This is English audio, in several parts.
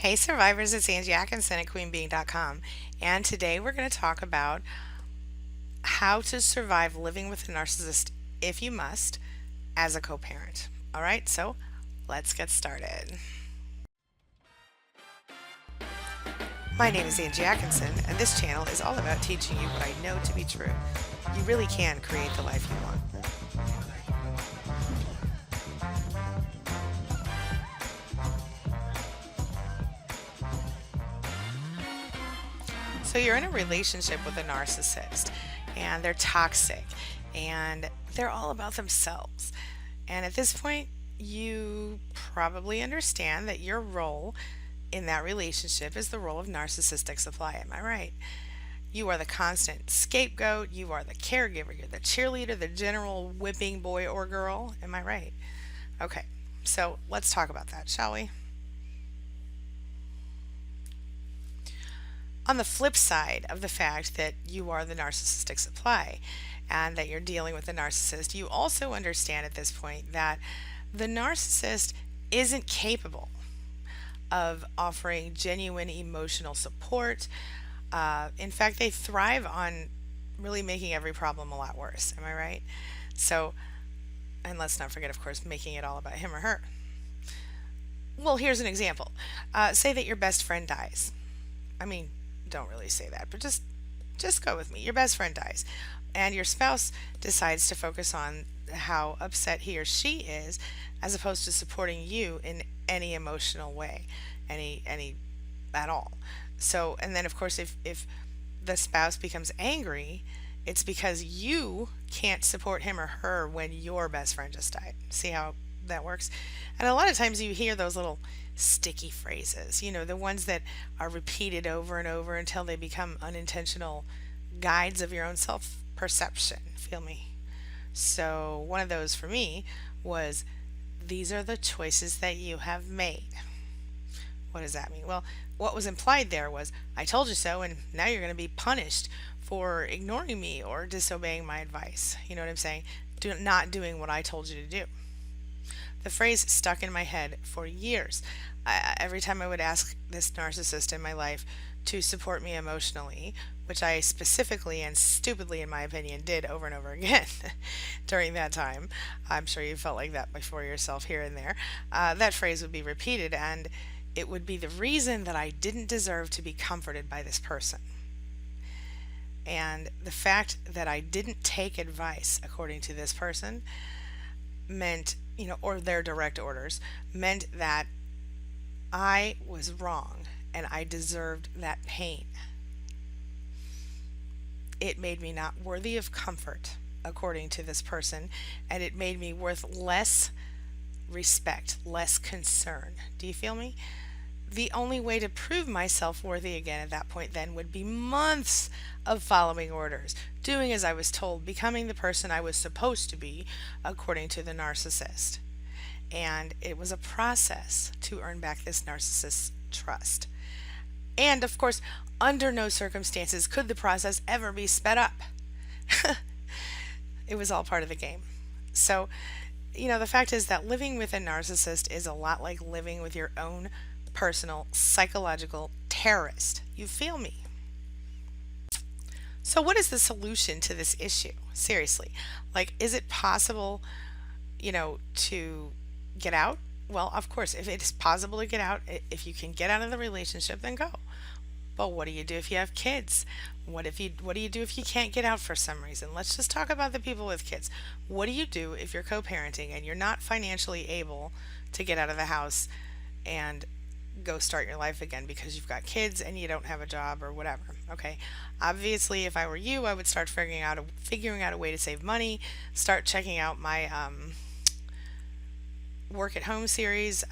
Hey survivors, it's Angie Atkinson at queenbeing.com, and today we're going to talk about how to survive living with a narcissist if you must as a co-parent. All right, so let's get started. My name is Angie Atkinson, and this channel is all about teaching you what I know to be true. You really can create the life you want. So you're in a relationship with a narcissist, and they're toxic, and they're all about themselves. And at this point, you probably understand that your role in that relationship is the role of narcissistic supply. Am I right? You are the constant scapegoat, you are the caregiver, you're the cheerleader, the general whipping boy or girl. Am I right? Okay, so let's talk about that, shall we? On the flip side of the fact that you are the narcissistic supply and that you're dealing with a narcissist, you also understand at this point that the narcissist isn't capable of offering genuine emotional support. In fact, they thrive on really making every problem a lot worse. Am I right? So, and let's not forget, of course, making it all about him or her. Well, here's an example. Say that your best friend dies. I mean, don't really say that, but just go with me. Your best friend dies, and your spouse decides to focus on how upset he or she is, as opposed to supporting you in any emotional way, any at all. So, and then of course, if the spouse becomes angry, it's because you can't support him or her when your best friend just died. See how that works? And a lot of times you hear those little sticky phrases, the ones that are repeated over and over until they become unintentional guides of your own self perception. Feel me? So, one of those for me was, these are the choices that you have made. What does that mean? Well, what was implied there was, I told you so, and now you're going to be punished for ignoring me or disobeying my advice. You know what I'm saying? Not doing what I told you to do. The phrase stuck in my head for years. Every time I would ask this narcissist in my life to support me emotionally, which I specifically and stupidly, in my opinion, did over and over again during that time. I'm sure you felt like that before yourself here and there. That phrase would be repeated, and it would be the reason that I didn't deserve to be comforted by this person. And the fact that I didn't take advice according to this person meant, or their direct orders, meant that I was wrong and I deserved that pain. It made me not worthy of comfort, according to this person, and it made me worth less respect, less concern. Do you feel me? The only way to prove myself worthy again at that point then would be months of following orders, doing as I was told, becoming the person I was supposed to be according to the narcissist. And it was a process to earn back this narcissist's trust. And of course, under no circumstances could the process ever be sped up. It was all part of the game. So, the fact is that living with a narcissist is a lot like living with your own personal psychological terrorist. You feel me? So what is the solution to this issue? Seriously. Like, is it possible, to get out? Well, of course, if it is possible to get out, if you can get out of the relationship, then go. But what do you do if you have kids? What do you do if you can't get out for some reason? Let's just talk about the people with kids. What do you do if you're co-parenting and you're not financially able to get out of the house and go start your life again because you've got kids and you don't have a job or whatever? Okay. Obviously, if I were you, I would start figuring out a way to save money, start checking out my work at home series,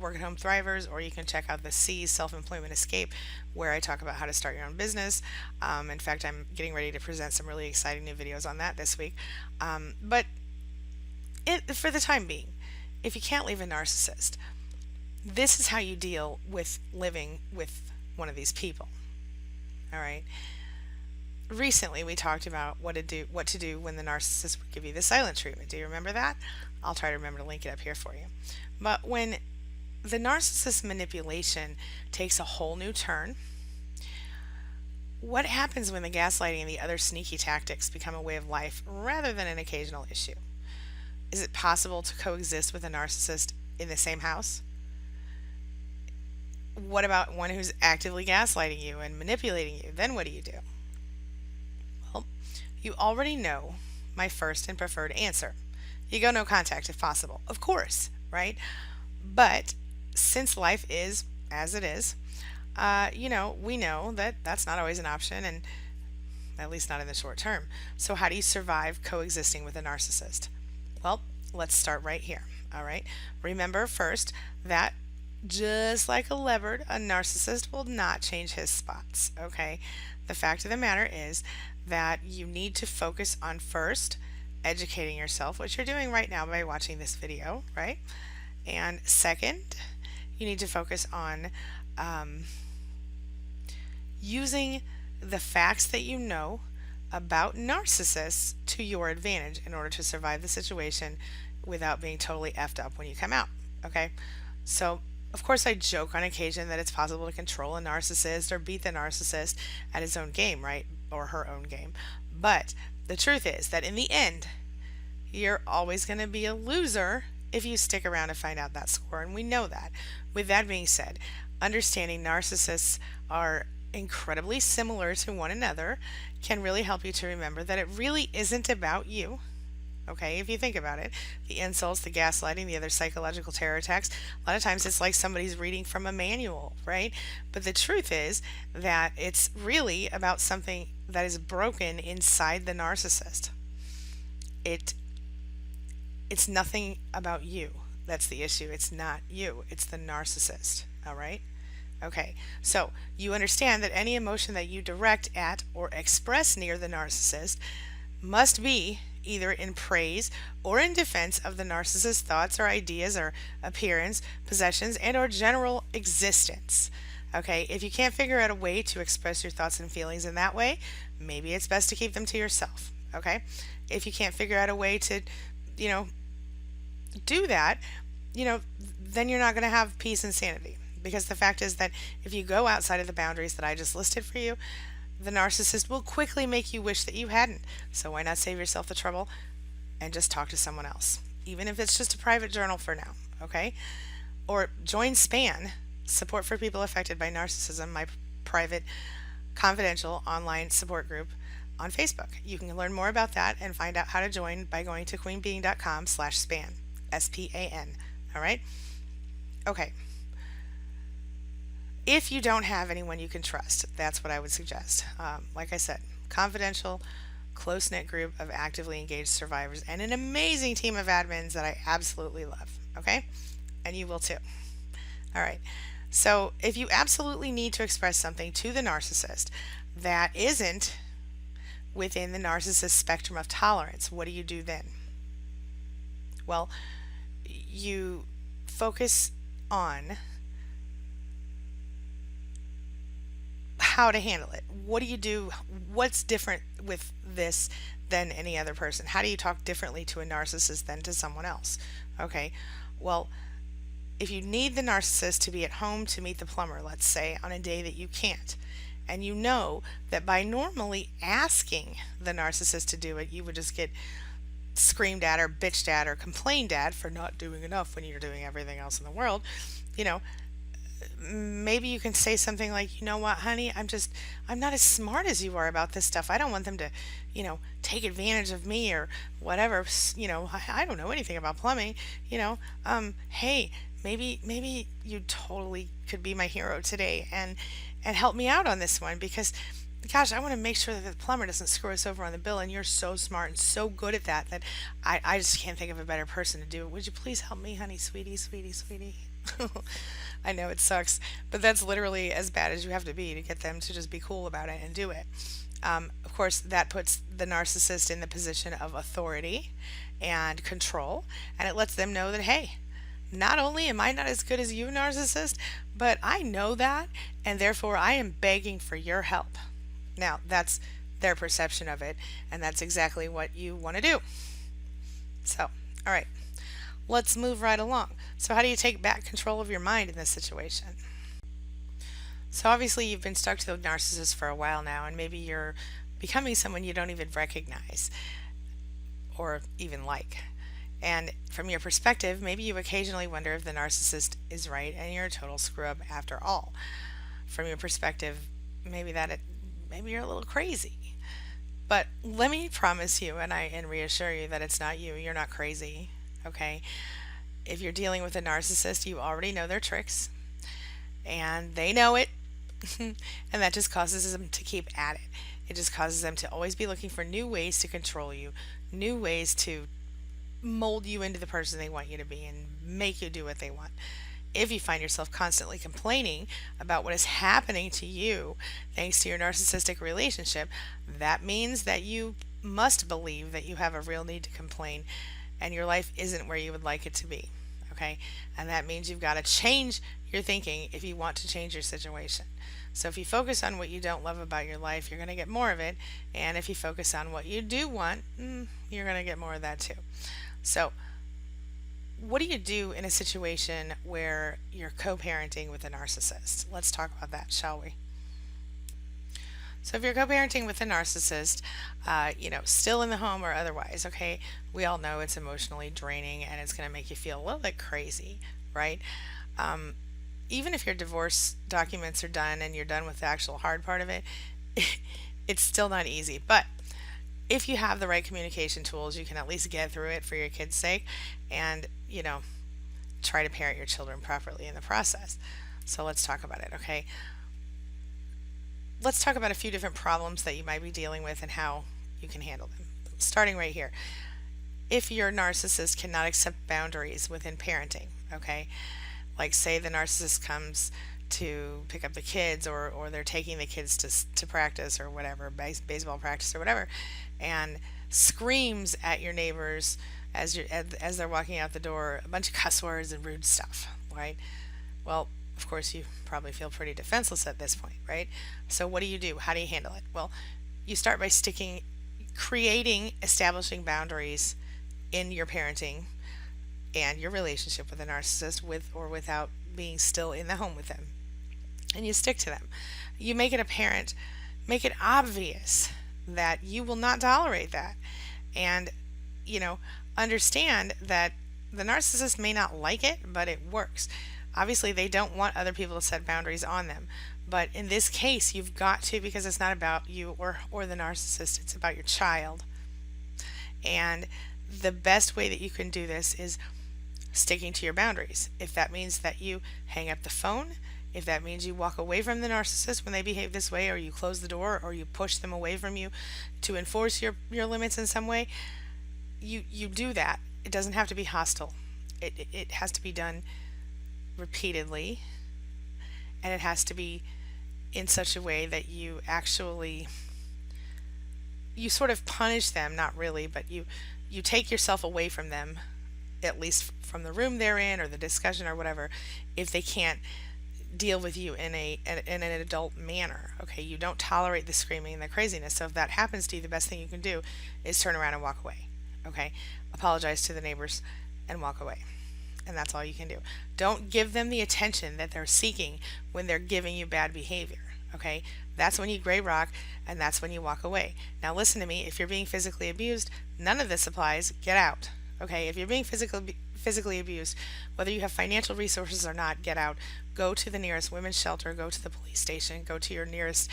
Work at Home Thrivers, or you can check out the C Self-Employment Escape, where I talk about how to start your own business. In fact, I'm getting ready to present some really exciting new videos on that this week. But for the time being, if you can't leave a narcissist, this is how you deal with living with one of these people. All right. Recently, we talked about what to do when the narcissist would give you the silent treatment. Do you remember that? I'll try to remember to link it up here for you. But when the narcissist manipulation takes a whole new turn. What happens when the gaslighting and the other sneaky tactics become a way of life rather than an occasional issue? Is it possible to coexist with a narcissist in the same house? What about one who's actively gaslighting you and manipulating you? Then what do you do? Well, you already know my first and preferred answer. You go no contact if possible, of course, right? But since life is as it is, we know that that's not always an option, and at least not in the short term. So, how do you survive coexisting with a narcissist? Well, let's start right here. All right. Remember first that just like a leopard, a narcissist will not change his spots. Okay. The fact of the matter is that you need to focus on first educating yourself, which you're doing right now by watching this video, right? And second, you need to focus on using the facts that you know about narcissists to your advantage in order to survive the situation without being totally effed up when you come out. Okay? So, of course, I joke on occasion that it's possible to control a narcissist or beat the narcissist at his own game, right? Or her own game. But the truth is that in the end, you're always going to be a loser if you stick around to find out that score, and we know that. With that being said, understanding narcissists are incredibly similar to one another can really help you to remember that it really isn't about you. Okay, if you think about it, the insults, the gaslighting, the other psychological terror attacks, a lot of times it's like somebody's reading from a manual, right? But the truth is that it's really about something that is broken inside the narcissist. It's nothing about you. That's the issue. It's not you. It's the narcissist. All right? Okay. So you understand that any emotion that you direct at or express near the narcissist must be either in praise or in defense of the narcissist's thoughts or ideas or appearance, possessions, and or general existence. Okay? If you can't figure out a way to express your thoughts and feelings in that way, maybe it's best to keep them to yourself. Okay? If you can't figure out a way to, do that, then you're not going to have peace and sanity. Because the fact is that if you go outside of the boundaries that I just listed for you, the narcissist will quickly make you wish that you hadn't. So why not save yourself the trouble and just talk to someone else, even if it's just a private journal for now, okay? Or join SPAN, Support for People Affected by Narcissism, my private, confidential online support group on Facebook. You can learn more about that and find out how to join by going to queenbeing.com/SPAN. SPAN. All right? Okay. If you don't have anyone you can trust, that's what I would suggest. Like I said, confidential, close-knit group of actively engaged survivors and an amazing team of admins that I absolutely love. Okay? And you will too. All right. So if you absolutely need to express something to the narcissist that isn't within the narcissist spectrum of tolerance, what do you do then? Well, you focus on how to handle it. What do you do? What's different with this than any other person? How do you talk differently to a narcissist than to someone else? Okay, well, if you need the narcissist to be at home to meet the plumber, let's say, on a day that you can't, and you know that by normally asking the narcissist to do it, you would just get screamed at or bitched at or complained at for not doing enough when you're doing everything else in the world, maybe you can say something like, you know what, honey, I'm not as smart as you are about this stuff. I don't want them to, take advantage of me or whatever. I don't know anything about plumbing, hey, maybe you totally could be my hero today and help me out on this one because gosh, I want to make sure that the plumber doesn't screw us over on the bill, and you're so smart and so good at that I just can't think of a better person to do it. Would you please help me, honey, sweetie, sweetie, sweetie? I know it sucks, but that's literally as bad as you have to be to get them to just be cool about it and do it. Of course, that puts the narcissist in the position of authority and control, and it lets them know that, hey, not only am I not as good as you, narcissist, but I know that, and therefore I am begging for your help. Now, that's their perception of it, and that's exactly what you want to do. So, all right, Let's move right along. So, how do you take back control of your mind in this situation? So, obviously, you've been stuck to the narcissist for a while now, and maybe you're becoming someone you don't even recognize or even like. And from your perspective, maybe you occasionally wonder if the narcissist is right and you're a total screw up after all. From your perspective, maybe you're a little crazy. But let me promise you and reassure you that it's not you. You're not crazy. Okay? If you're dealing with a narcissist, you already know their tricks and they know it. And that just causes them to keep at it. It just causes them to always be looking for new ways to control you, new ways to mold you into the person they want you to be and make you do what they want. If you find yourself constantly complaining about what is happening to you thanks to your narcissistic relationship, that means that you must believe that you have a real need to complain and your life isn't where you would like it to be. Okay? And that means you've got to change your thinking if you want to change your situation. So if you focus on what you don't love about your life, you're going to get more of it. And if you focus on what you do want, you're going to get more of that too. So, what do you do in a situation where you're co-parenting with a narcissist? Let's talk about that, shall we? So, if you're co-parenting with a narcissist, still in the home or otherwise, okay, we all know it's emotionally draining and it's going to make you feel a little bit crazy, right? Even if your divorce documents are done and you're done with the actual hard part of it, it's still not easy. But if you have the right communication tools, you can at least get through it for your kids' sake and, try to parent your children properly in the process. So let's talk about it, okay? Let's talk about a few different problems that you might be dealing with and how you can handle them. Starting right here. If your narcissist cannot accept boundaries within parenting, okay? Like say the narcissist comes to pick up the kids or they're taking the kids to practice or whatever, baseball practice or whatever, and screams at your neighbors as they're walking out the door a bunch of cuss words and rude stuff, right? Well, of course you probably feel pretty defenseless at this point, right? So what do you do? How do you handle it? Well, you start by establishing boundaries in your parenting and your relationship with a narcissist, with or without being still in the home with them. And you stick to them. You make it apparent, make it obvious that you will not tolerate that. And, understand that the narcissist may not like it, but it works. Obviously, they don't want other people to set boundaries on them. But in this case, you've got to, because it's not about you or the narcissist, it's about your child. And the best way that you can do this is sticking to your boundaries. If that means that you hang up the phone, if that means you walk away from the narcissist when they behave this way, or you close the door, or you push them away from you to enforce your limits in some way, you do that. It doesn't have to be hostile. It has to be done repeatedly, and it has to be in such a way that you sort of punish them, not really, but you take yourself away from them, at least from the room they're in or the discussion or whatever, if they can't deal with you in an adult manner. Okay, you don't tolerate the screaming and the craziness. So if that happens to you, the best thing you can do is turn around and walk away. Okay, apologize to the neighbors and walk away. And that's all you can do. Don't give them the attention that they're seeking when they're giving you bad behavior. Okay, that's when you gray rock, and that's when you walk away. Now listen to me. If you're being physically abused, none of this applies. Get out. Okay, if you're being physically abused, whether you have financial resources or not, get out. Go to the nearest women's shelter, go to the police station, go to your nearest,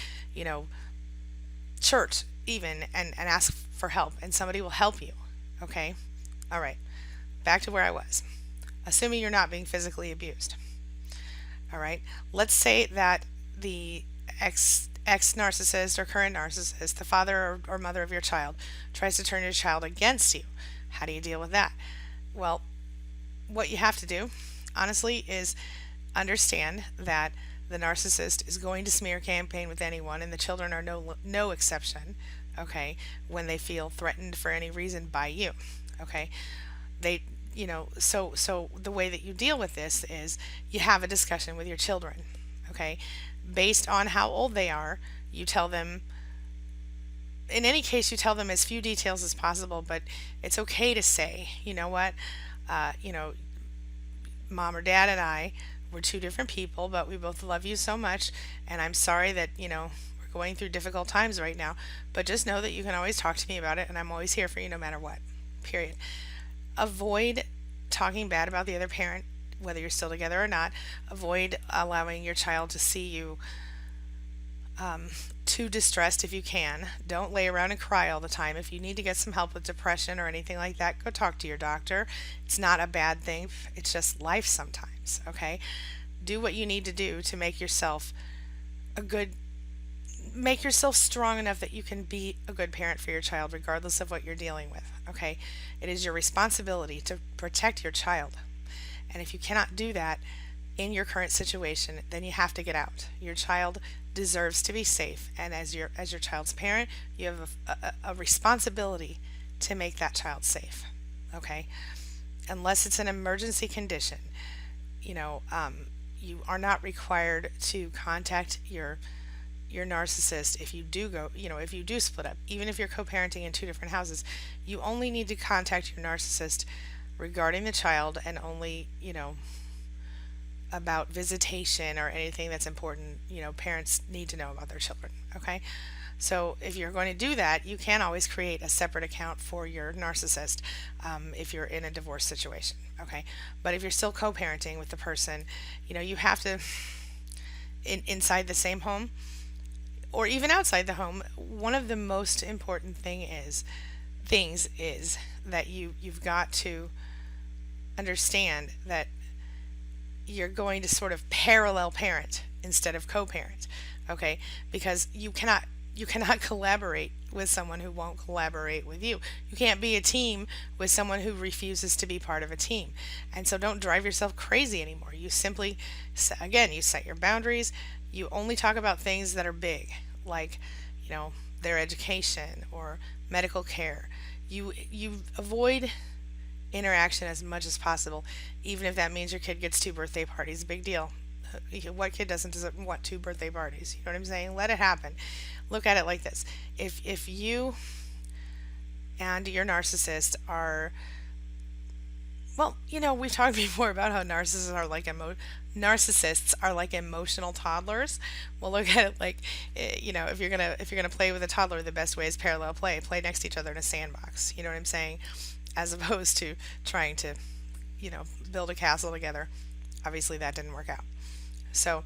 church even, and ask for help, and somebody will help you. Okay? All right. Back to where I was. Assuming you're not being physically abused. All right? Let's say that the ex-narcissist or current narcissist, the father or mother of your child, tries to turn your child against you. How do you deal with that? Well, what you have to do, honestly, is understand that the narcissist is going to smear campaign with anyone, and the children are no exception, okay, when they feel threatened for any reason by you, okay? So the way that you deal with this is you have a discussion with your children, okay? Based on how old they are, you tell them, in any case, you tell them as few details as possible, but it's okay to say, you know what, You know, mom or dad and I were two different people, but we both love you so much. And I'm sorry that, we're going through difficult times right now. But just know that you can always talk to me about it, and I'm always here for you no matter what. Period. Avoid talking bad about the other parent, whether you're still together or not. Avoid allowing your child to see you too distressed if you can. Don't lay around and cry all the time. If you need to get some help with depression or anything like that, go talk to your doctor. It's not a bad thing, it's just life sometimes, okay? Do what you need to do to a good make yourself strong enough that you can be a good parent for your child regardless of what you're dealing with, okay? It is your responsibility to protect your child. And if you cannot do that in your current situation, then you have to get out. Your child deserves to be safe, and as your child's parent, you have a responsibility to make that child safe. Okay, unless it's an emergency condition, you are not required to contact your narcissist if you do if you do split up. Even if you're co-parenting in two different houses, you only need to contact your narcissist regarding the child, and only about visitation or anything that's important. Parents need to know about their children, okay? So if you're going to do that, you can always create a separate account for your narcissist, if you're in a divorce situation, okay? But if you're still co-parenting with the person, you have to, inside the same home or even outside the home, one of the most important things is that you've got to understand that you're going to sort of parallel parent instead of co-parent, okay? Because you cannot collaborate with someone who won't collaborate with you. You can't be a team with someone who refuses to be part of a team. And so don't drive yourself crazy anymore. You simply, again, you set your boundaries. You only talk about things that are big, like, their education or medical care. You avoid interaction as much as possible, even if that means your kid gets two birthday parties. Big deal. What kid doesn't want two birthday parties? You know what I'm saying? Let it happen. Look at it like this. If you and your narcissist are, well, we've talked before about how narcissists are like emotional toddlers. Well, look at it like, if you're gonna play with a toddler, the best way is parallel play. Play next to each other in a sandbox. You know what I'm saying? As opposed to trying to, build a castle together. Obviously, that didn't work out. So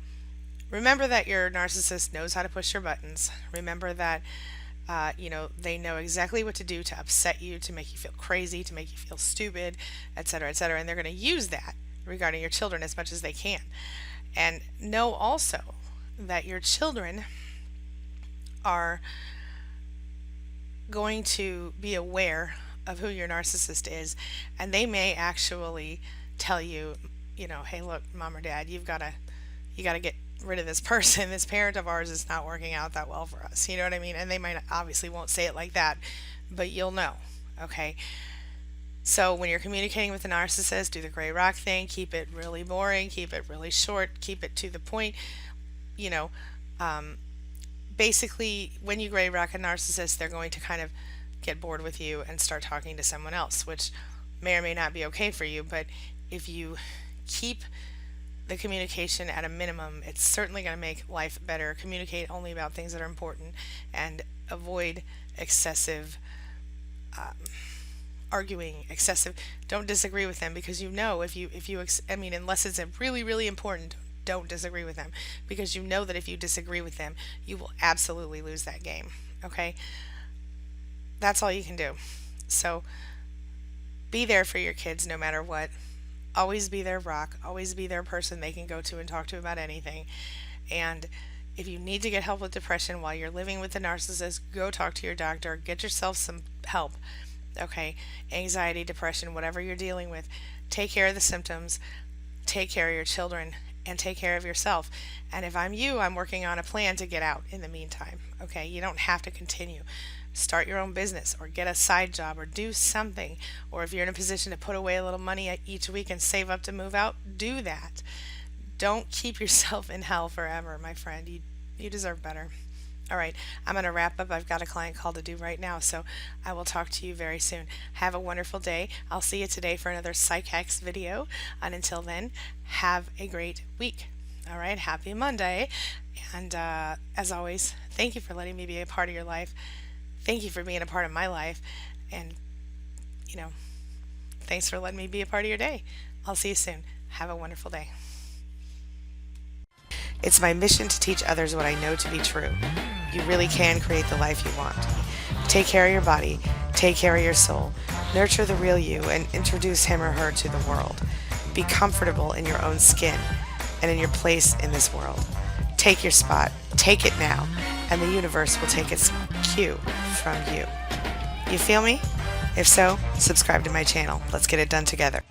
remember that your narcissist knows how to push your buttons. Remember that, they know exactly what to do to upset you, to make you feel crazy, to make you feel stupid, etc., etc. And they're going to use that regarding your children as much as they can. And know also that your children are going to be aware of who your narcissist is, and they may actually tell you, hey, look, mom or dad, you got to get rid of this person. This parent of ours is not working out that well for us. You know what I mean? And they might obviously won't say it like that, but you'll know. Okay. So when you're communicating with a narcissist, do the gray rock thing. Keep it really boring. Keep it really short. Keep it to the point. You know, basically, when you gray rock a narcissist, they're going to kind of get bored with you and start talking to someone else, which may or may not be okay for you. But if you keep the communication at a minimum, it's certainly going to make life better. Communicate only about things that are important, and avoid excessive arguing. Don't disagree with them, because unless it's really important, don't disagree with them, because that if you disagree with them, you will absolutely lose that game. Okay, that's all you can do. So be there for your kids no matter what. Always be their rock. Always be their person they can go to and talk to about anything. And if you need to get help with depression while you're living with a narcissist, go talk to your doctor. Get yourself some help. Okay? Anxiety, depression, whatever you're dealing with. Take care of the symptoms. Take care of your children. And take care of yourself. And if I'm you, I'm working on a plan to get out in the meantime. Okay? You don't have to continue. Start your own business, or get a side job, or do something. Or if you're in a position to put away a little money each week and save up to move out, do that. Don't keep yourself in hell forever, my friend. You deserve better. All right, I'm going to wrap up. I've got a client call to do right now, so I will talk to you very soon. Have a wonderful day. I'll see you today for another PsychX video. And until then, have a great week. All right, happy Monday. And as always, thank you for letting me be a part of your life. Thank you for being a part of my life. And, you know, thanks for letting me be a part of your day. I'll see you soon. Have a wonderful day. It's my mission to teach others what I know to be true. You really can create the life you want. Take care of your body, take care of your soul, nurture the real you, and introduce him or her to the world. Be comfortable in your own skin and in your place in this world. Take your spot, take it now, and the universe will take its cue from you. You feel me? If so, subscribe to my channel. Let's get it done together.